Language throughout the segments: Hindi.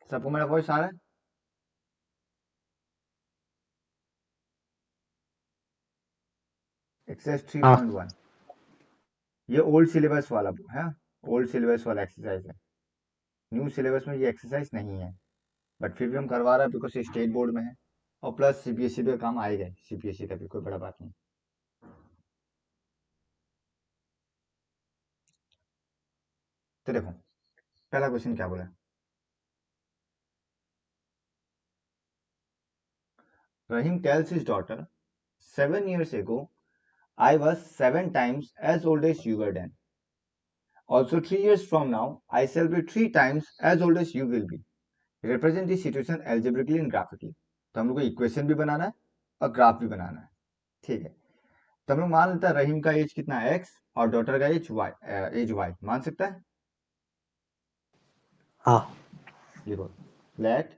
सबको मेरा वॉइस आ रहा है? एक्सरसाइज हाँ 3.1 ये ओल्ड सिलेबस वाला है, ओल्ड सिलेबस वाला एक्सरसाइज है। न्यू सिलेबस में ये एक्सरसाइज नहीं है, बट फिर भी हम करवा रहे हैं बिकॉज ये स्टेट बोर्ड में है और प्लस सीबीएसई पे काम आएगा, सीबीएसई का भी कोई बड़ा बात नहीं। तो देखो पहला क्वेश्चन क्या बोला। Rahim tells his daughter 7 years ago I was 7 times as old as you were then. Also 3 years from now I shall be 3 times as old as you will be. Represent the situation algebraically and graphically. तो हम लोग को इक्वेशन भी बनाना है और ग्राफ भी बनाना है, ठीक है। तो हम लोग मान लेते हैं रहीम का एज कितना है एक्स और डॉटर का एज वाई मान सकता है। हाँ लिखो लेट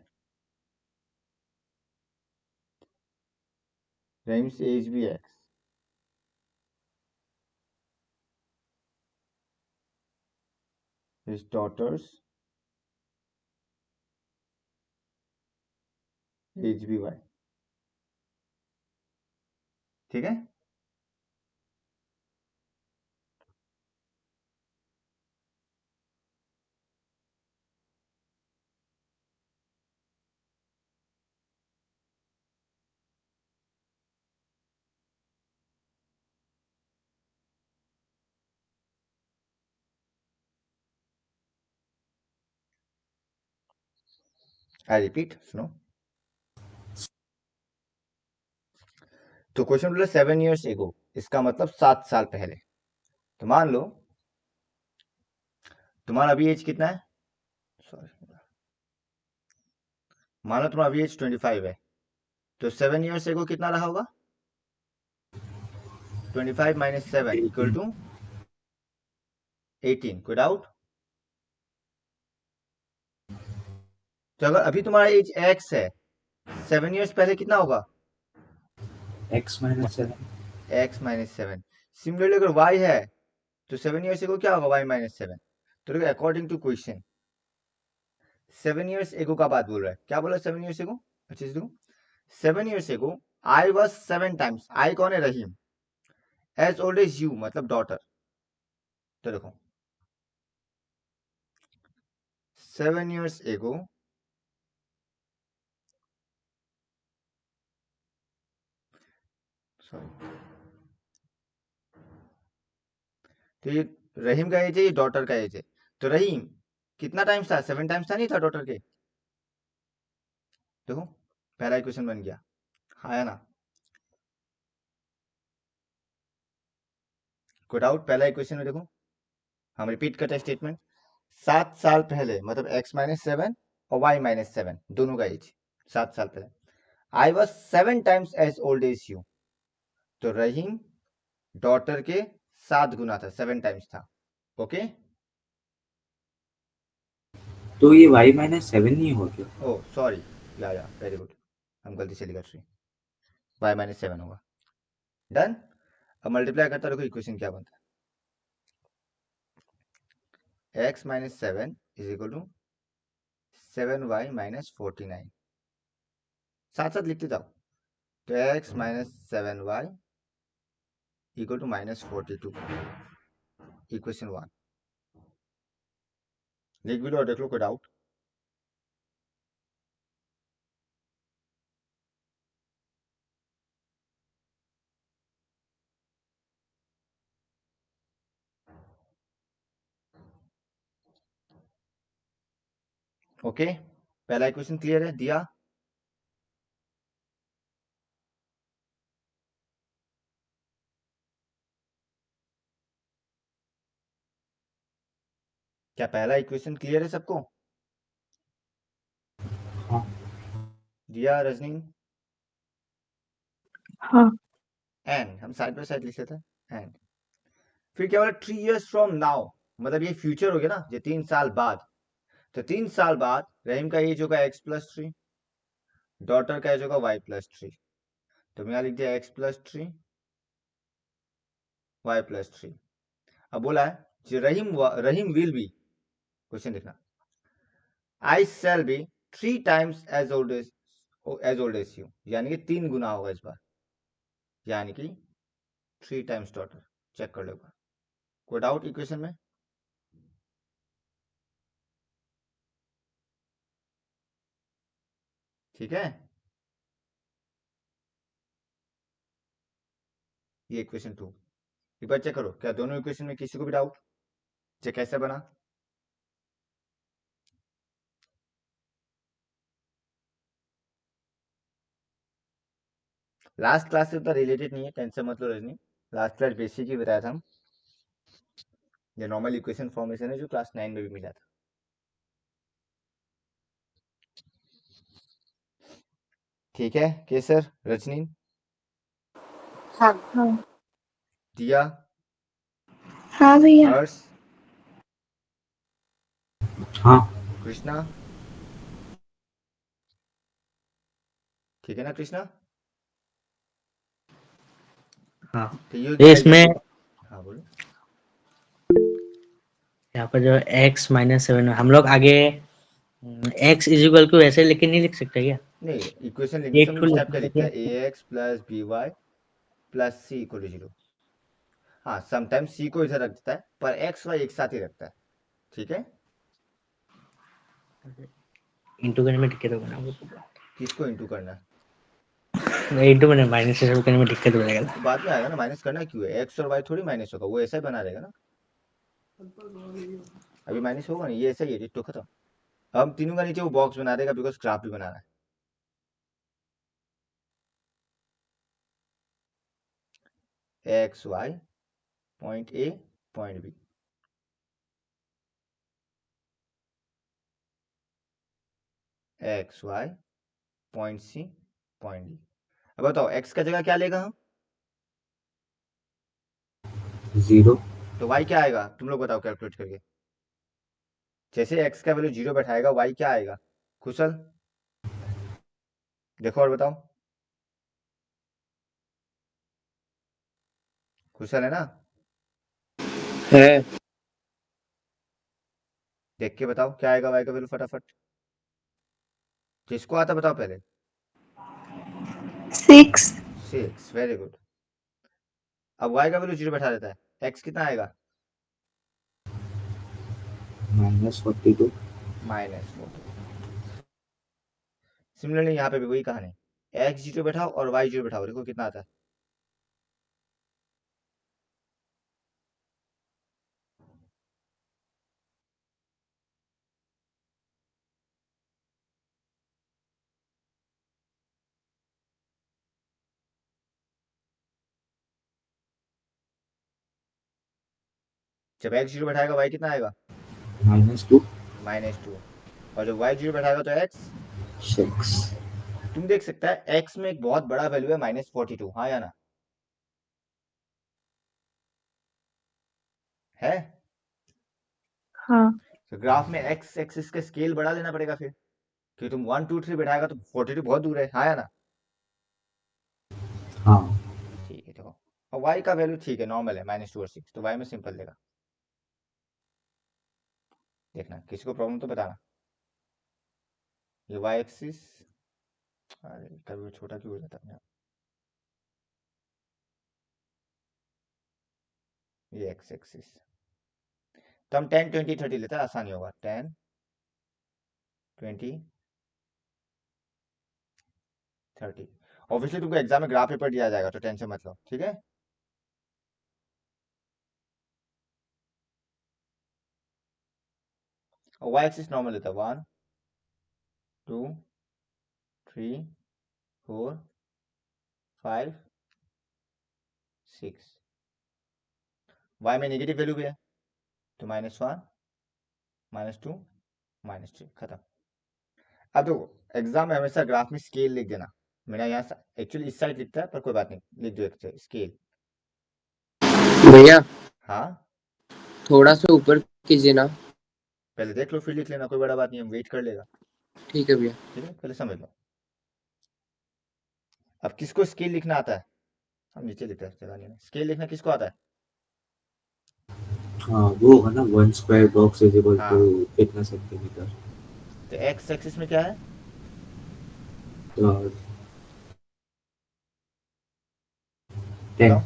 रहीम्स एज भी एक्स, हिज डॉटर्स एज भी वाई, ठीक है। आई रिपीट सुनो। तो क्वेश्चन बोला 7 years एगो, इसका मतलब 7 साल पहले। तो मान लो तुम्हारा अभी एज कितना है, सॉरी, मान लो तुम्हारा अभी एज 25 है, तो 7 years एगो कितना रहा होगा? 25 माइनस 7 इक्वल टू 18, कोई डाउट? तो अगर अभी तुम्हारा एज एक्स है, 7 years पहले कितना होगा? x-7 X minus 7। सिमिलरली अगर वाई है तो 7 years एगो क्या होगा? Y minus 7। तो देखो अकॉर्डिंग टू क्वेश्चन 7 years एगो का बात बोल रहा है, क्या बोला 7 years एगो? अच्छे से देखो, 7 years एगो आई वॉज 7 टाइम्स, आई कौन है? रहीम। एज ओल्ड एज यू मतलब डॉटर। तो देखो 7 years एगो सॉरी, तो ये रहीम का एज है, ये डॉटर का एज है। तो रहीम कितना टाइम्स था? 7 टाइम्स था, नहीं था डॉटर के? देखो पहला इक्वेशन बन गया, हाँ है ना? कोई डाउट? पहला इक्वेशन में देखो, हम रिपीट करते हैं स्टेटमेंट। 7 साल पहले मतलब एक्स माइनस 7 और वाई माइनस 7 दोनों का एज 7 साल पहले। I was 7 times as old as you, तो रहीम डॉटर के 7 गुना था, 7 टाइम्स था। ओके। तो ये y-7 नहीं हो गया। ओ सॉरी, या वेरी गुड, हम गलती से लिखा थ्री, वाई माइनस 7 होगा। डन। अब मल्टीप्लाई करता देखो इक्वेशन क्या बनता है। X minus 7 is equal to 7y-49, साथ साथ लिखते जाओ। तो X minus 7y equal to -42, equation 1। लिख भी लो और देख लो कोई डाउट। ओके, पहला इक्वेशन क्लियर है? दिया क्या? पहला इक्वेशन क्लियर है सबको? हाँ दिया, रजनी, हाँ एंड हम साइड बाय साइड लिख लेते हैं एंड। फिर क्या बोला? 3 years फ्रॉम नाउ, मतलब ये फ्यूचर हो गया ना, ये 3 साल बाद। तो 3 साल बाद रहीम का एज होगा x+3, डॉटर का एज होगा y+3। तो मैं यहाँ लिख दिया x+3 y+3। अब बोला है जी रहीम रहीम विल बी, क्वेश्चन देखना, आई shall be 3 times as old as you, यानी कि 3 गुना होगा इस बार, यानी कि 3 times daughter. चेक कर लो एक बार. कोई डाउट इक्वेशन में? ठीक है, ये इक्वेशन 2. एक बार चेक करो, क्या दोनों इक्वेशन में किसी को भी डाउट ये कैसे बना? लास्ट क्लास से उतना रिलेटेड नहीं है, टेंशन मत लो रजनी. लास्ट क्लास बेसिक ही बताया था हम, ये नॉर्मल इक्वेशन फॉर्मेशन है जो क्लास 9 में भी मिला था. ठीक है केसर, रजनी, हाँ हाँ दिया, हाँ भैया हर्ष, हाँ कृष्णा. ठीक है ना कृष्णा? हाँ तो ये ये क्या इसमें हाँ बोलो. यहाँ पर जो x माइनस 7 हम लोग आगे x इज इक्वल टू ऐसे लेके नहीं लिख सकते क्या? नहीं, इक्वेशन लिखने से एक हम टू लोग इस टाइप लिखना का लिखते लेकिन हैं, A X plus B Y plus C equal to 0. हाँ, समटाइम्स सी को इधर रख देता है, पर एक्स वाई एक साथ ही रखता है. ठीक है, इंटू करने में दिक्कत होगा ना वो किसको इंटू करना है? इंटू करने माइनस से करने में दिक्कत हो जाएगा. तो बाद में आएगा ना, माइनस करना क्यों है? एक्स और वाई थोड़ी माइनस होगा, वो ऐसा ही बना रहेगा ना. अभी माइनस होगा नहीं, ये ऐसा ही है, डिट्टो खत्म. हम तीनों का नीचे वो बॉक्स बना देगा, बिकॉज ग्राफ भी बनाना है. X Y point A point B, X Y point C point D. अब बताओ एक्स का जगह क्या लेगा हम? 0. तो वाई क्या आएगा, तुम लोग बताओ कैलकुलेट करके. जैसे एक्स का वैल्यू 0 बैठाएगा, वाई क्या आएगा? कुशल देखो और बताओ. कुशल है ना? है देख के बताओ क्या आएगा वाई का वैल्यू फटाफट. जिसको आता बताओ पहले. 6 6, वेरी गुड. अब वाई का वैल्यू 0 बैठा देता है, एक्स कितना आएगा? -42. -42. सिमिलरली यहाँ पे भी वही कहानी, एक्स 0 बैठाओ और वाई 0 बैठाओ, देखो कितना आता है. जब एक्स 0 बैठाएगा वाई कितना आएगा? -2. -2. और जब वाई 0 बैठाएगा तो एक्स. 6. तुम देख सकता है एक्स में एक बहुत बड़ा वैल्यू है -42, हाँ या ना? है. हाँ तो ग्राफ में एक्स एक्सिस का स्केल बढ़ा लेना पड़ेगा फिर, क्योंकि तुम 1 2 3 बैठाएगा तो 42 बहुत दूर है, हाँ या ना? हाँ ठीक है, देखो. और वाई का वैल्यू ठीक है, नॉर्मल है, -2 और 6, तो वाई में सिंपल देगा. देखना किसी को प्रॉब्लम तो बताना. ये वाई एक्सिस, अरे कभी छोटा क्यों हो जाता है. ये एक्स एक्सिस, तो हम 10 20 30 लेते हैं, आसानी होगा. 10 20 30. ऑब्वियसली तुमको एग्जाम में ग्राफ पेपर दिया जाएगा, तो टेंशन मत लो, ठीक है. और वाई एक्सिस नॉर्मल लेता है, 1 2 3 4 5 6. वाई में नेगेटिव वैल्यू भी है, तो -1 -2 -3, खत्म. अब देखो, एग्जाम में हमेशा ग्राफ में स्केल लिख देना. मेरा यहाँ एक्चुअली इस साइड लिखता है, पर कोई बात नहीं, लिख दो एक स्केल. भैया हाँ, थोड़ा सा ऊपर कीजिए ना. पहले देख लो फिर लिख लेना, कोई बड़ा बात नहीं, हम वेट कर लेगा. ठीक है भैया. ठीक है, पहले समझ लो. अब किसको स्केल लिखना आता है? हम नीचे लिखते हैं, जगह नहीं है. स्केल लिखना किसको आता है? हाँ वो है ना, 1 square box is equal to हाँ, कितना सेंटीमीटर. तो एक्स एक्सिस में क्या है? और 10 बताओ।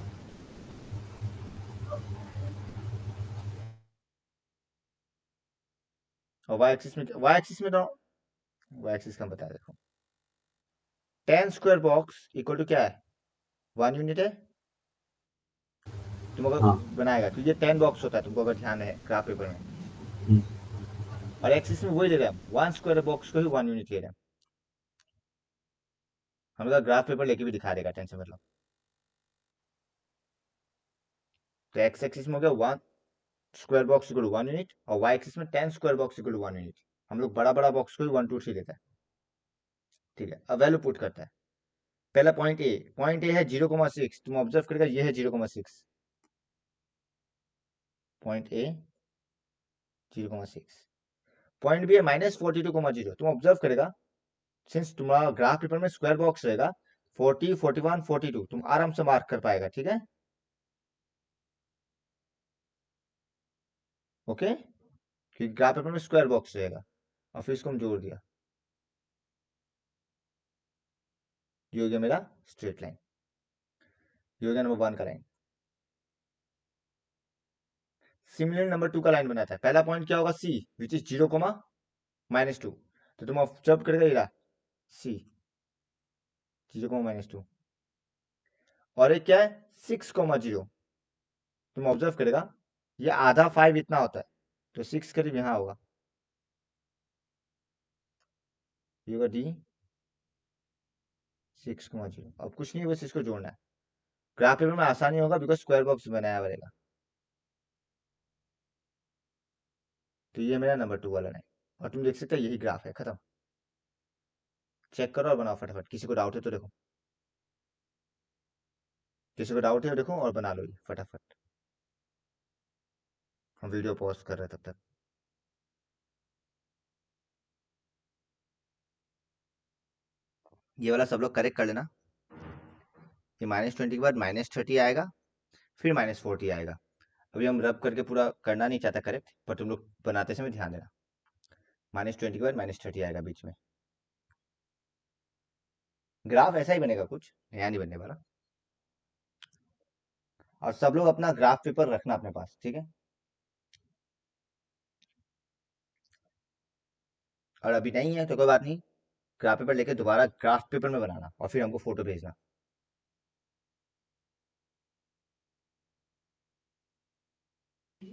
और वाई एक्सिस में तो वाई एक्सिस का बता देखो। 10 स्क्वायर बॉक्स इक्वल टू क्या है? 1 यूनिट है। तुम अगर हाँ बनाएगा तो ये 10 बॉक्स होता है, तुमको अगर ध्यान है ग्राफ पेपर में। हम्म, और एक्सिस में वही ले रहे हैं, 1 स्क्वायर बॉक्स को ही 1 यूनिट ले रहे हैं। हम लोग ग्राफ पेपर लेके भी दिखा देगा, टेंशन मतलब। तो एक्स एक्सिस में हो गया 1 square box equal to 1 unit, और वाई एक्सिस में 10 square box equal to 1 unit. हम लोग बड़ा बड़ा बॉक्स को ही 1 2 3 लेता है। ठीक है, अब वैल्यू पुट करता है। पहला पॉइंट ए है 0,6। तुम ऑब्जर्व करेगा ये है 0,6। Point A 0,6। पॉइंट बी है -42,0। तुम ऑब्जर्व करेगा, सिंस तुम्हारा ग्राफ पेपर में स्क्वायर बॉक्स रहेगा, 40 41 42 तुम आराम से मार्क कर पाएगा। ठीक है, ओके, क्योंकि ग्राफ पेपर में स्क्वायर बॉक्स रहेगा। और फिर इसको हम जोड़ दिया, ये हो गया मेरा स्ट्रेट लाइन। ये हो गया नंबर 1 का लाइन। सिमिलर नंबर 2 का लाइन बनाता है। पहला पॉइंट क्या होगा? सी, विच इज 0,-2। तो तुम ऑब्जर्व करेगा ये सी 0,-2। और एक क्या है? 6,0। तुम ऑब्जर्व करेगा ये आधा 5 इतना होता है, तो 6 करीब यहाँ होगा। ये होगा डी 6,0। अब कुछ नहीं, बस इसको जोड़ना है। ग्राफ पेपर में आसानी होगा बिकॉज स्क्वायर बॉक्स बनाया हुआ रहेगा। तो ये मेरा नंबर 2 वाला है। और तुम देख सकते हो यही ग्राफ है, खत्म। चेक करो और बनाओ फटाफट। किसी को डाउट है तो देखो, किसी को डाउट है तो देखो और बना लो ये फटाफट। हम वीडियो पॉज कर रहे हैं तब तक। ये वाला सब लोग करेक्ट कर लेना। ये -20 के बाद -30 आएगा, फिर -40 आएगा। अभी हम रब करके पूरा करना नहीं चाहता करेक्ट, पर तुम लोग बनाते समय ध्यान देना। -20 के बाद -30 आएगा बीच में। ग्राफ ऐसा ही बनेगा, कुछ नया नहीं बनने वाला। और सब लोग अपना ग्राफ पेपर रखना अपने पास, ठीक है। और अभी नहीं है तो कोई बात नहीं, ग्राफ पेपर लेके दोबारा ग्राफ पेपर में बनाना और फिर हमको फोटो भेजना।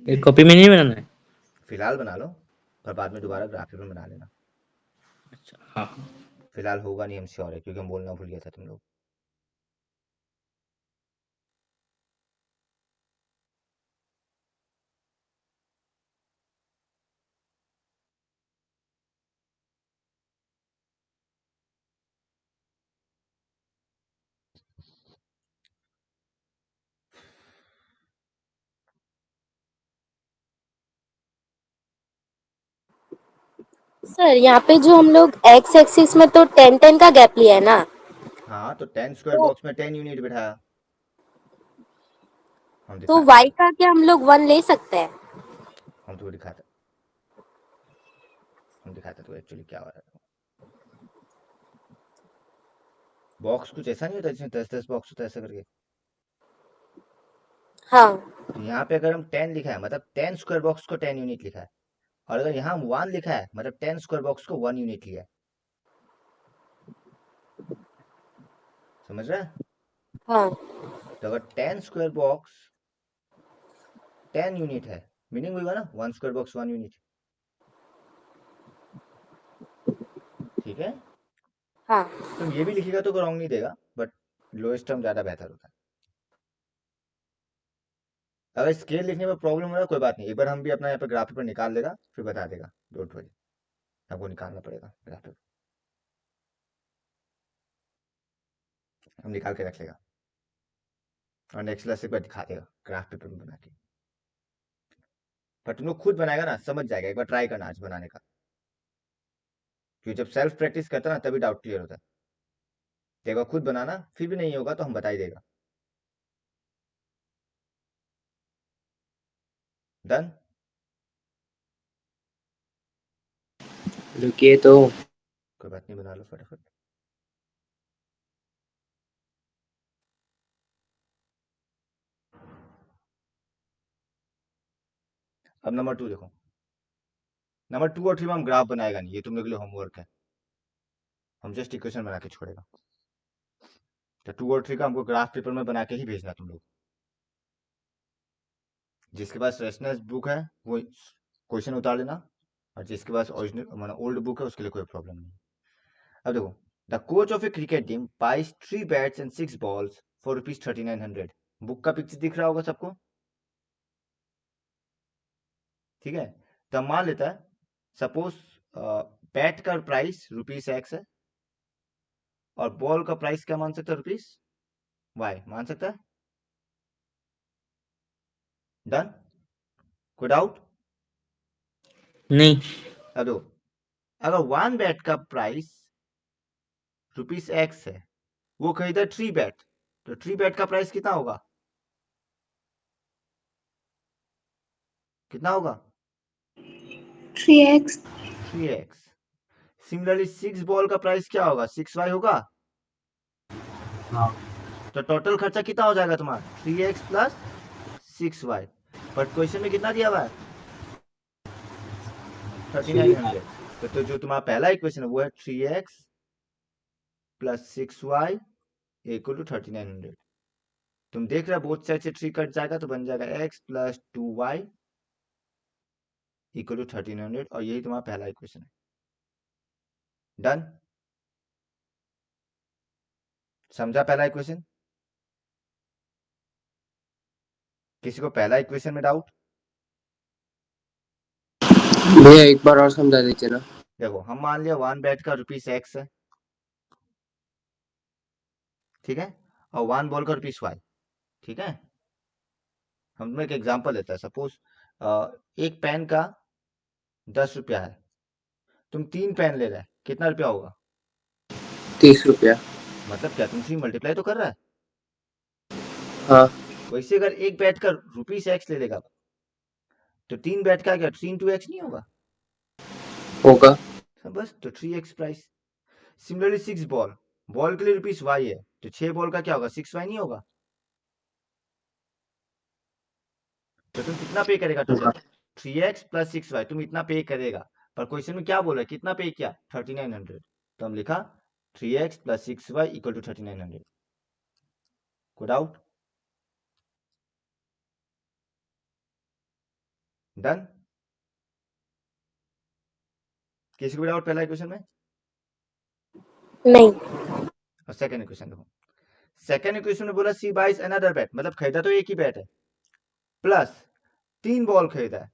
एक कॉपी में नहीं बनाना है? फिलहाल बना लो, पर बाद में दोबारा ग्राफ पेपर बना लेना। अच्छा हाँ। फिलहाल होगा नहीं, हम श्योर है, क्योंकि हम बोलना भूल गया था तुम लोग। सर यहाँ पे जो हम लोग एक्स एक्सिस में तो 10-10 का गैप लिया है ना, हाँ, तो 10 स्क्वायर तो बॉक्स में 10 यूनिट बिठाया, हम तो दिखाते हैं वाई तुमको। का क्या हम लोग 1 ले सकते हैं? हम तुमको दिखाते हम दिखाते तो एक्चुअली क्या हो रहा है। बॉक्स कुछ ऐसा नहीं होता जिसमें 10-10 बॉक्स होता है ऐसा करके। हाँ तो यहाँ पे अगर हम 10 लिखा है मतलब 10 स्क्वायर बॉक्स को 10 यूनिट लिखा है। और अगर यहाँ हम 1 लिखा है मतलब 10 स्क्वायर बॉक्स को 1 यूनिट लिया है। समझ रहे हैं? हाँ तो अगर 10 स्क्वायर बॉक्स 10 यूनिट है, मीनिंग हुआ ना 1 स्क्वायर बॉक्स 1 यूनिट। ठीक है, हाँ तुम ये भी लिखेगा तो रॉन्ग नहीं देगा, बट लोएस्ट टर्म ज्यादा बेहतर होता है। अगर स्केल लिखने में प्रॉब्लम हो रहा है कोई बात नहीं, एक बार हम भी अपना यहाँ पे ग्राफ पेपर निकाल देगा, फिर बता देगा। डोंट वरी, आपको निकालना पड़ेगा ग्राफ पेपर, हम निकाल के रख लेगा। और नेक्स्ट क्लास एक बार दिखा देगा ग्राफ पेपर में बना के। पर तुम लोग खुद बनाएगा ना समझ जाएगा, एक बार ट्राई करना आज बनाने का। क्योंकि जब सेल्फ प्रैक्टिस करता है ना तभी डाउट क्लियर होता है। तो एक बार खुद बनाना, फिर भी नहीं होगा तो हम बता ही देगा। डन। रुकिए तो। कोई बात नहीं, बना लो फटाफट। अब नंबर 2 देखो। नंबर 2 और 3 में हम ग्राफ बनाएगा नहीं, ये तुम लोग के लिए होमवर्क है, हम जस्ट इक्वेशन बना के छोड़ेगा। तो 2 और 3 का हमको ग्राफ पेपर में बना के ही भेजना तुम लोग। जिसके पास रेफरेंस बुक है वो क्वेश्चन उतार लेना, और जिसके पास ओरिजिनल मतलब ओल्ड बुक है उसके लिए कोई प्रॉब्लम नहीं। अब देखो, the coach of a cricket team buys 3 bats and 6 balls for ₹3900। Book का पिक्चर दिख रहा होगा सबको, ठीक है। तो हम मान लेता है, सपोज बैट का प्राइस ₹X है, और बॉल का प्राइस क्या मान सकता है, ₹Y मान सकता है। डन, कोई डाउट? नहीं। अब देखो, अगर वन बैट का प्राइस ₹X है, वो खरीदा 3 बैट, तो 3 बैट का प्राइस कितना होगा, कितना होगा? 3x 3x। सिमिलरली 6 बॉल का प्राइस क्या होगा, 6y होगा। हाँ। तो टोटल खर्चा कितना हो जाएगा तुम्हारा, 3x plus 6y। But question में कितना दिया हुआ है, 3900। तो जो तुम्हारा पहला इक्वेशन है वो है 3x plus 6y equal to 3900। तुम देख रहे हो बोथ साइड से 3 कट जाएगा तो बन जाएगा x plus 2y equal to 1300, और यही तुम्हारा पहला इक्वेशन है। डन, समझा पहला इक्वेशन? किसी को पहला इक्वेशन में डाउट? भैया एक बार और समझा दीजिए ना। देखो, हम मान लिया वन बैट का ₹X है, ठीक है, और वन बॉल का ₹Y, ठीक है। हम एक एग्जांपल लेते हैं, सपोज एक पेन का ₹10 है, तुम 3 पेन ले रहे हैं, कितना रुपया होगा? 30 रुपया। मतलब क्या, तुम 3 मल्टीप्लाई तो कर रहा है। हाँ। वैसे अगर एक बैट का ₹X ले लेगा तो 3 बैट का क्या 3 इंटू एक्स नहीं होगा? होगा। बस, तो 3x price. Similarly 6 ball, ball के लिए ₹Y है, तो 6 बॉल का क्या होगा, 6y नहीं होगा? तो तुम कितना पे करेगा टोटल, 3x प्लस 6y, तुम इतना पे करेगा। पर क्वेश्चन में क्या बोला, कितना पे किया, 3900। तो हम लिखा 3x plus 6y equal to 3900। कोई डाउट? डन, किसी को डाउट पहला इक्वेशन में? नहीं। और सेकंड इक्वेशन देखो, सेकंड इक्वेशन में बोला सी बाइज अनदर बैट, मतलब खरीदा तो एक ही बैट है, प्लस 3 बॉल खरीदा है।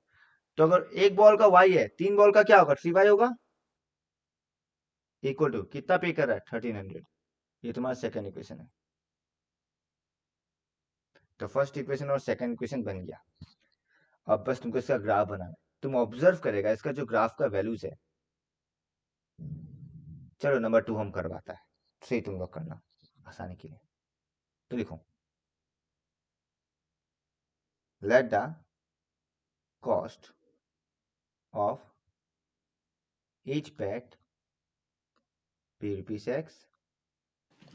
तो अगर एक बॉल का y है, 3 बॉल का क्या होगा, 3y होगा, इक्वल टू कितना पे कर रहा है, 1300। ये तुम्हारा सेकंड इक्वेशन है। तो फर्स्ट इक्वेशन और सेकंड इक्वेशन बन गया। अब बस तुमको इसका ग्राफ बनाना है। तुम ऑब्जर्व करेगा इसका जो ग्राफ का वैल्यूज है। चलो नंबर 2 हम करवाता है, 3 तुम लोग करना आसानी के लिए। तो लिखो, let the cost of each bat be ₹X।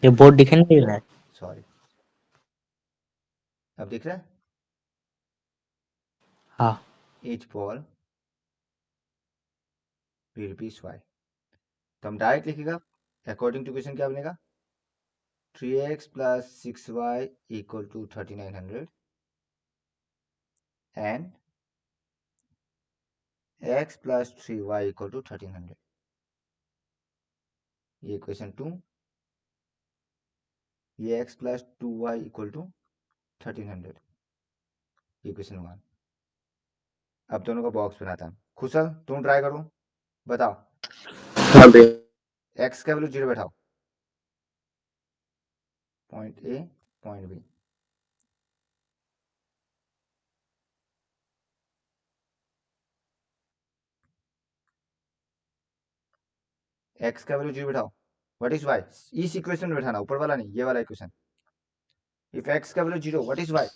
ये बोर्ड दिखाई नहीं दे रहा है? सॉरी, अब दिख रहा है? हाँ। Each ball be ₹Y। तो हम डायरेक्ट लिखेगा, अकॉर्डिंग टू इक्वेशन क्या बनेगा, 3x plus 6y equal to 3900 and x plus 3y equal to 1300। ये इक्वेशन 2, ये x plus 2y equal to 1300, equation 1। अब दोनों का बॉक्स बनाता है। खुशल तुम ट्राई करो, बताओ। हाँ भैया। x का वैल्यू 0 बैठाओ, point A point B. x का वैल्यू 0 बैठाओ, व्हाट इज y, इस इक्वेशन में बैठाना, ऊपर वाला नहीं, ये वाला इक्वेशन। इफ x का वैल्यू 0, व्हाट इज y।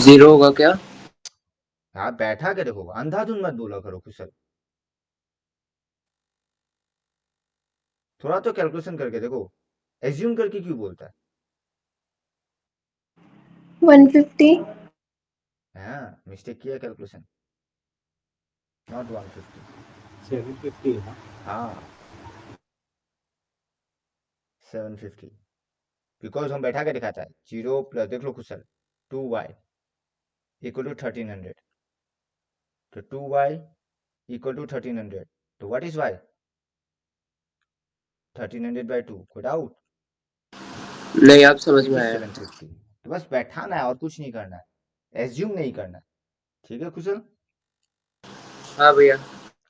0 होगा क्या? हाँ बैठा के देखो, अंधाधुंध मत बोला करो खुशल। थोड़ा तो कैलकुलेशन करके देखो, एज्यूम करके क्यों बोलता है? 150. हाँ, मिस्टेक किया कैलकुलेशन, नॉट 150. 750 है ना? हाँ 750, बिकॉज हम बैठा के दिखाता है 0 प्लस, देख लो कुशल, 2y इक्वल टू 1300, तो 2y इक्वल टू 1300, तो व्हाट इज y? 1300 बाई 2, कोई डाउट? नहीं, आप समझ में इज आया। 750. तो बस बैठाना है और कुछ नहीं करना है, एज्यूम नहीं करना है, ठीक है कुशल? हाँ भैया,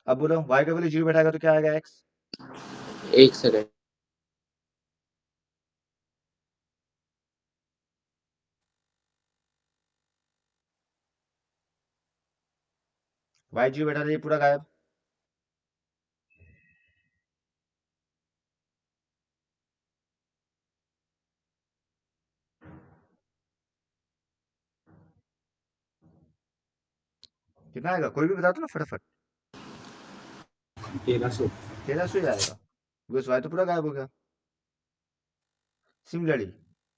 अब बोलो y का वैल्यू 0 बैठाएगा तो क्या आएगा x? 1 सेकेंड। y 0 बैठा दे पूरा गायब. कितना आएगा कोई भी बता दो ना फटाफट. 1300। 1300 ही आएगा, बिकॉज y तो पूरा गायब हो गया. सिमिलरली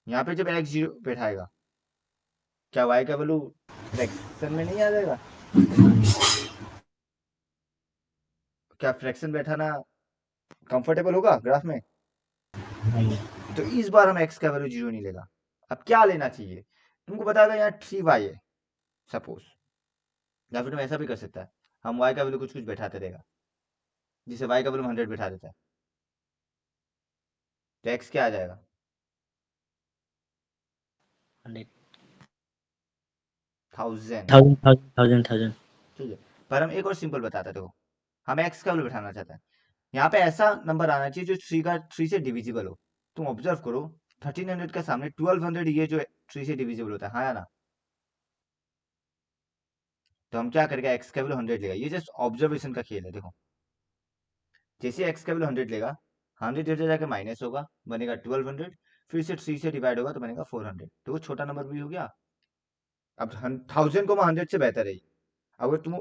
यहाँ पे जब x 0 बैठाएगा, क्या y का वैल्यू फ्रैक्शन में नहीं आ जाएगा? क्या फ्रैक्शन बैठाना कंफर्टेबल होगा ग्राफ में? नहीं, तो इस बार हम x का वैल्यू 0 नहीं लेगा. अब क्या लेना चाहिए? तुमको बताएगा यहाँ 3y है सपोज, या फिर तुम ऐसा भी कर सकता है, हम y का वैल्यू कुछ कुछ बैठाते रहेगा, जिसे y का वैल्यू 100 बैठा देता है, तो x क्या आ जाएगा? 100, 1000. 1000. ठीक है, पर हम एक और सिंपल बताते हैं, देखो हम x का वैल्यू बैठाना चाहते हैं, यहाँ पे ऐसा नंबर आना चाहिए जो 3 से डिविजिबल हो. तुम ऑब्जर्व करो 1300 के सामने 1200 ये जो 3 से डिविजिबल होता है, हाँ या ना? तो हम क्या करेंगे, x का वैल्यू 100 लेगा. ये जस्ट ऑब्जर्वेशन का खेल है. देखो जैसे x का वैल्यू 100 लेगा, 100 इधर जाके माइनस होगा, बनेगा 1200, फिर से 3 से डिवाइड होगा तो बनेगा 400, तो वो छोटा नंबर भी हो गया. अब 1000 को 100 से बेहतर है. अगर तुम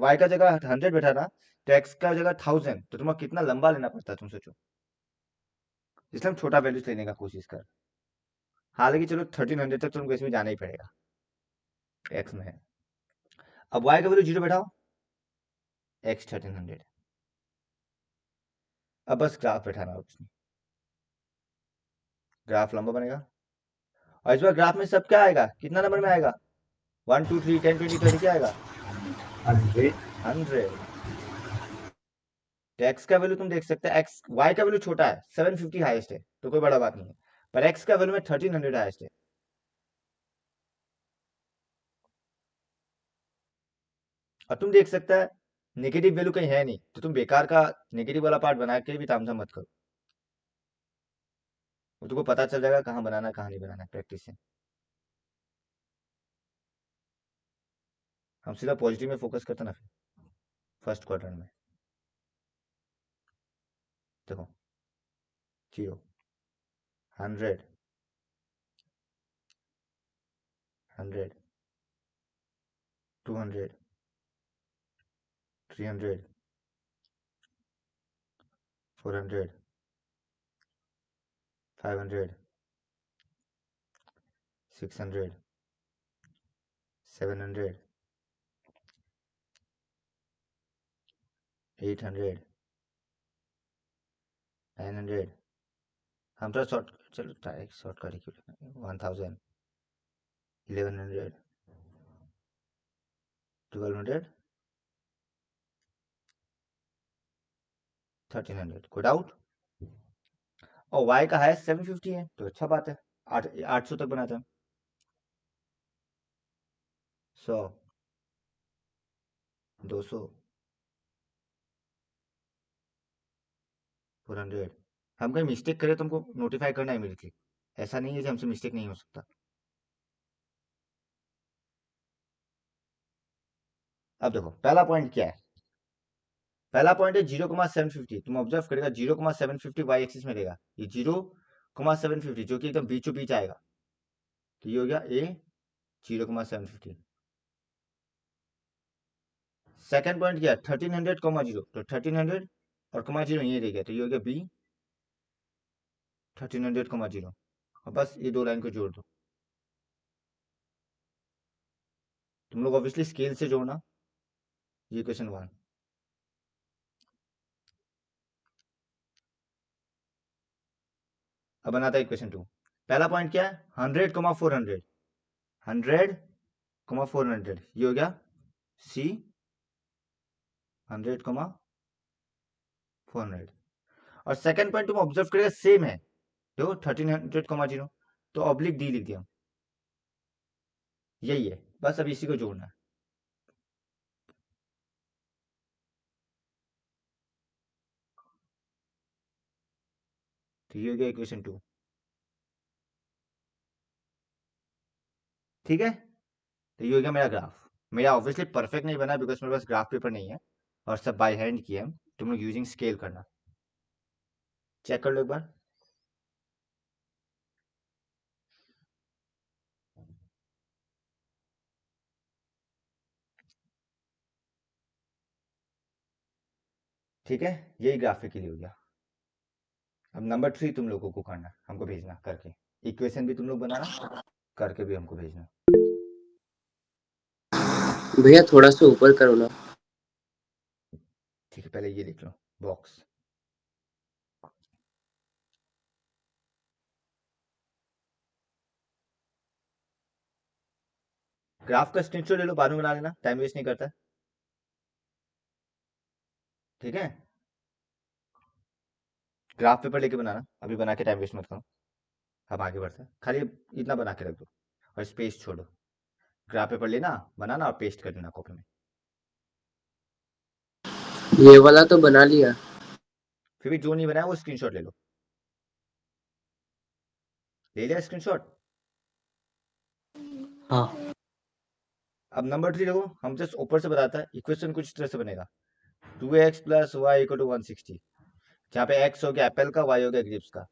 y का जगह 100 बैठा ना, तो x का जगह 1000, तो तुम्हें कितना लंबा लेना पड़ता है तुम सोचो. इसलिए हम छोटा वैल्यूज लेने का कोशिश कर. हालांकि चलो 1300 तक तुमको इसमें जाना ही पड़ेगा, x में है. अब y का वैल्यू 0 बैठाओ, x 1300. अब बस ग्राफ बैठाना है उसमें, ग्राफ लंबा बनेगा, और इस बार ग्राफ में सब क्या आएगा, कितना नंबर में आएगा? 1 2 3 10 20 30 क्या आएगा? 100। 100. तो x का वैल्यू तुम देख सकते हैं, x y का वैल्यू छोटा है, 750 हाईएस्ट है, तो कोई बड़ा बात नहीं है, पर x का वैल्यू में 1300 हाईएस्ट है. और तुम देख सकता है नेगेटिव वैल्यू कहीं है नहीं, तो तुम बेकार का नेगेटिव वाला पार्ट बना के भी तामझाम मत करो, वो तुमको पता चल जाएगा कहाँ बनाना कहाँ नहीं बनाना प्रैक्टिस से. हम सीधा पॉजिटिव में फोकस करते ना फिर फर्स्ट क्वार्टर में. देखो 0 100 100 200 300 400 500 600 700 800 900. हम तो शॉर्ट, चलो शॉर्ट कर 1000 1100 1200 1300. कोई डाउट? और y का हाईएस्ट 750 है, तो अच्छा बात है, 800 तक बनाते हैं. 100 200 400. हम कहीं मिस्टेक करें तो हमको नोटिफाई करना है इमीडिएटली, ऐसा नहीं है कि हमसे मिस्टेक नहीं हो सकता. अब देखो पहला पॉइंट क्या है, पहला पॉइंट है 0,750. तुम ऑब्जर्व करेगा 0,750 वाई एक्सिस में रहेगा, ये 0,750 जो कि एकदम बीचों बीच आएगा, तो ये हो गया ए 0,750. सेकेंड पॉइंट क्या है 1300, 0, तो 1300 और 0 ये रह गया, तो ये हो गया बी 1300, और बस ये दो लाइन को जोड़ दो। तुम लोग ऑब्वियसली स्केल से जोड़ना, ये इक्वेशन 1। अब बनाता है इक्वेशन 2। पहला पॉइंट क्या है, 100,400, 100,400, ये हो गया C 100,400। और सेकंड पॉइंट तुम ऑब्जर्व करेगा सेम है, देखो 1300,0, तो ऑब्लिक D लिख दिया, यही है, बस अब इसी को जोड़ना है। तो ये हो गया इक्वेशन 2, ठीक है। तो ये हो गया मेरा ग्राफ। मेरा ऑब्वियसली परफेक्ट नहीं बना बिकॉज मेरे पास ग्राफ पेपर नहीं है और सब बाय हैंड किया है। तुम लोग यूजिंग स्केल करना, चेक कर लो एक बार। ठीक है, यही ग्राफिकली हो गया। अब नंबर 3 तुम लोगों को करना, हमको भेजना करके, इक्वेशन भी तुम लोग बनाना, करके भी हमको भेजना। भैया थोड़ा सा ऊपर करो ना। ठीक है, पहले ये लिख लो बॉक्स। ग्राफ का स्क्रीनशॉट ले लो, बाद में बना लेना, टाइम वेस्ट नहीं करता, ठीक है। ग्राफ पेपर लेके बनाना, अभी बना के टाइम वेस्ट मत करो। अब आगे बढ़ते हैं, खाली इतना बना के रख दो और स्पेस छोड़ो। ग्राफ पेपर लेना, बनाना और पेस्ट कर देना कॉपी में। ये वाला तो बना लिया। फिर भी जो नहीं बनाया वो स्क्रीनशॉट ले लो। ले लिया स्क्रीनशॉट? हाँ। अब नंबर 3 देखो, हम जस्ट ऊपर से बताता है, इक्वेशन कुछ इस तरह से बनेगा, 2x + y = 160, जहाँ पे x हो गया एप्पल का, y हो गया ग्रेप्स का।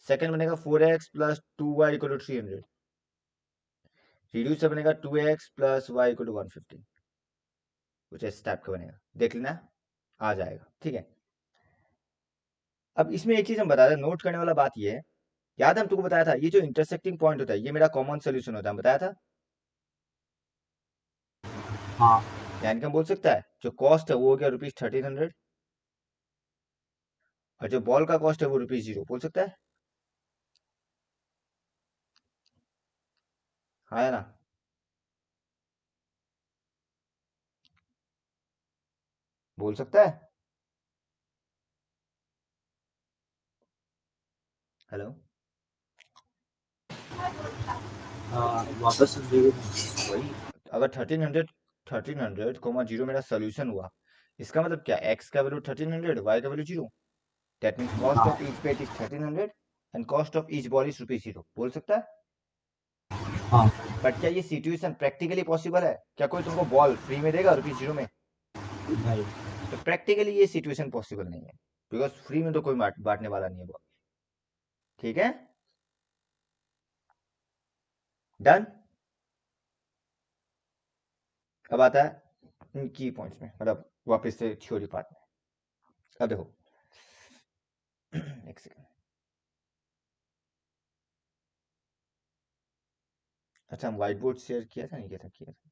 सेकंड बनेगा 4x + 2y = 300, रिड्यूस से बनेगा 2x + y = 150, कुछ इस टाइप का बनेगा, देख लेना, आ जाएगा, ठीक है। अब इसमें एक चीज हम बता रहे, नोट करने वाला बात ये है, याद है हम तुमको बताया था, ये जो इंटरसेक्टिंग पॉइंट होता है ये मेरा कॉमन सोल्यूशन होता है, हम बताया था। हाँ यानी कि हम बोल सकता है जो कॉस्ट है वो हो गया ₹1300, और जो बॉल का कॉस्ट है वो ₹0 बोल सकता है, हाँ है ना। बोल सकता है, हेलो। वापस समझेगी। वही, अगर 1300, 0 मेरा सोल्यूशन हुआ, इसका मतलब क्या, x का वैल्यू 1300, y का वैल्यू 0, दैट मीन्स कॉस्ट हाँ of each bat is 1300 and cost of each ball is ₹0, बोल सकता है। हाँ बट क्या ये सिचुएशन प्रैक्टिकली पॉसिबल है? क्या कोई तुमको बॉल फ्री में देगा ₹0 में? नहीं। तो प्रैक्टिकली ये सिचुएशन पॉसिबल नहीं है, बिकॉज फ्री में तो कोई बांटने वाला नहीं है बॉल, ठीक है। डन। अब आता है की पॉइंट्स में, मतलब वापस से थ्योरी पार्ट में। अब देखो एक सेकंड, अच्छा हम व्हाइट बोर्ड शेयर किया था, नहीं किया था, किया था।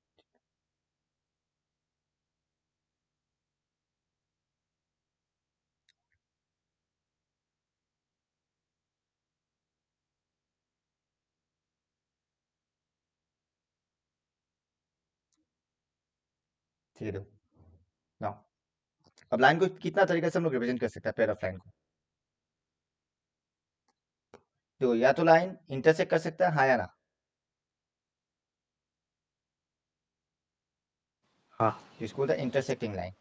ठीक है, देखो नाउ, अब लाइन को कितना तरीके से हम लोग रिप्रेजेंट कर सकते हैं, पेयर ऑफ लाइन को। देखो, या तो लाइन इंटरसेक्ट कर सकता है, हाँ या ना। हाँ। जिसको बोलते हैं इंटरसेक्टिंग लाइन,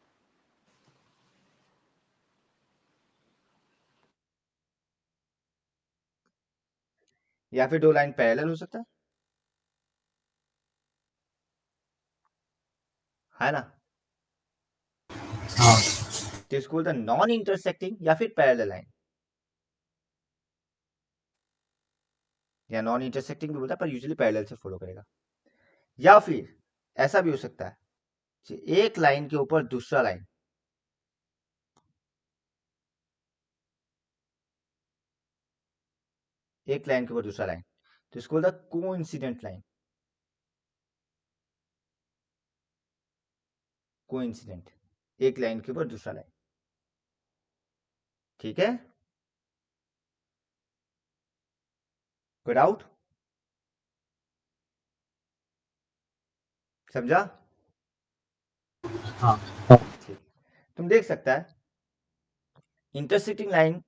या फिर दो लाइन पैरेलल हो सकता है ना। हाँ तो इसको बोलते हैं नॉन इंटरसेक्टिंग या फिर पैरेलल लाइन, या नॉन इंटरसेक्टिंग भी बोलता है पर यूजुअली पैरेलल से फॉलो करेगा। या फिर ऐसा भी हो सकता है कि एक लाइन के ऊपर दूसरा लाइन, एक लाइन के ऊपर दूसरा लाइन, तो इसको बोलता है कोइंसिडेंट लाइन। कोइंसिडेंट, एक लाइन के ऊपर दूसरा लाइन, ठीक है। कोई डाउट? समझा? हाँ ठीक। तुम देख सकता है इंटरसेक्टिंग लाइन